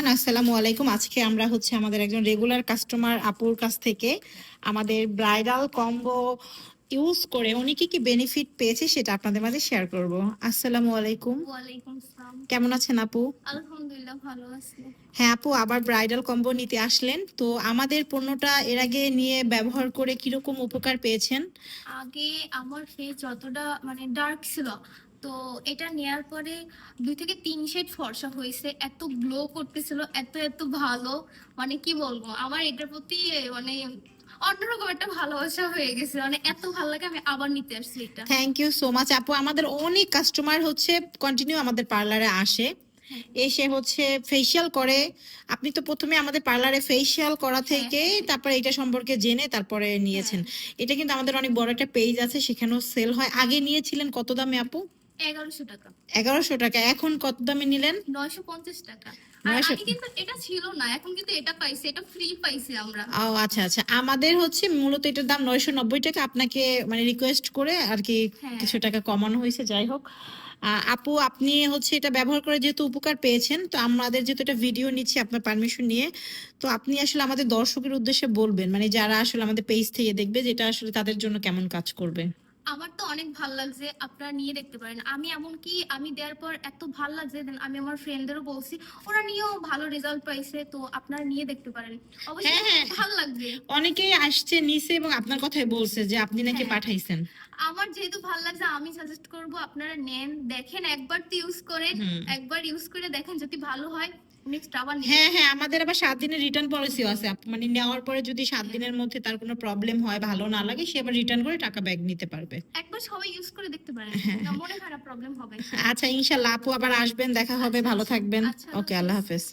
Everyone, আসসালামু আলাইকুম। আজকে আমরা আমাদের একজন রেগুলার কাস্টমার আপুর কাছ থেকে আমাদের ব্রাইডাল কম্বো ইউজ করে উনি কি কি বেনিফিট পেয়েছে সেটা আপনাদের মাঝে শেয়ার করব। আসসালামু আলাইকুম। ওয়ালাইকুম আসসালাম। কেমন আছেন আপু? আলহামদুলিল্লাহ ভালো আছি। হ্যাঁ আপু, আবার ব্রাইডাল কম্বো নিতে আসলেন, তো আমাদের পণ্যটা এর আগে নিয়ে ব্যবহার করে কিরকম উপকার পেয়েছেন? আগে আমার ফেস যতটা ডার্ক ছিল, তো এটা নেয়ার পরে 2 থেকে 3 শেড ফর্সা হয়েছে, এত গ্লো করতেছিল, এত এত ভালো। কি বলবো, আমার এটার প্রতি মানে অন্যরকম একটা ভালোবাসা হয়ে গেছে, এত ভালো লাগে, আমি আবার নিতে আসছি এটা। থ্যাংক ইউ সো মাচ আপু। আমাদের অনেক কাস্টমার কন্টিনিউ আমাদের পার্লারে আসে, এসে ফেসিয়াল করে। আপনি তো প্রথমে আমাদের পার্লারে ফেসিয়াল করা থেকে তারপরে এটা সম্পর্কে জেনে তারপরে নিয়েছেন। এটা কিন্তু আমাদের অনেক বড় একটা পেজ আছে, সেখানেও সেল হয়। আগে নিয়েছিলেন কত দামে আপু? 1100 টাকা। 1100 টাকা। এখন কত দামে নিলেন? 950 টাকা। আর 900। আগে কিন্তু এটা ছিল না, এখন কিন্তু এটা পাইছি, এটা ফ্রি পাইছি আমরা। ও আচ্ছা আচ্ছা, আমাদের মূলত এটার দাম 990 টাকা। আপনাকে রিকোয়েস্ট করে আর কি কিছু টাকা কমানো হয়েছে। যাই হোক আপু, আপনি এটা ব্যবহার করে যেহেতু উপকার পেয়েছেন, তো আমাদের যেহেতু এটা ভিডিও নিচ্ছি আপনার পারমিশন নিয়ে, তো আপনি আমাদের দর্শকের উদ্দেশ্যে বলবেন, যারা আমাদের পেজ থেকে দেখবে, যেটা তাদের জন্য কেমন কাজ করবে। আমার তো অনেক ভালো লাগছে, আপনারা নিয়ে দেখতে পারেন। আমি এমনকি আমি দেওয়ার পর এত ভালো লাগছে, দেন আমি আমার ফ্রেন্ডদেরও বলছি, ওরা নিয়েও ভালো রেজাল্ট পাইছে, তো আপনারা নিয়ে দেখতে পারেন, অবশ্যই ভালো লাগবে। অনেকেই আসছে নিছে এবং আপনার কথাই বলছে যে আপনি নাকি পাঠাইছেন। আমার যেহেতু ভালো লাগছে, আমি সাজেস্ট করব আপনারা নেন, দেখেন, একবার তো ইউজ করেন, একবার ইউজ করে দেখেন, যদি ভালো হয় নেক্সট আবার নেবেন। হ্যাঁ হ্যাঁ, আমাদের আবার 7 দিনের রিটার্ন পলিসিও আছে। নেওয়ার পরে যদি 7 দিনের মধ্যে তার কোনো প্রবলেম হয়, ভালো না লাগে, সে আবার রিটার্ন করে টাকা ব্যাক নিতে পারবে। একবার সবাই ইউজ করে দেখতে পারেন, না মনে খারাপ প্রবলেম হবে। আচ্ছা ইনশাআল্লাহ আপু, আবার আসবেন, দেখা হবে। ভালো থাকবেন। ওকে, আল্লাহ হাফেজ।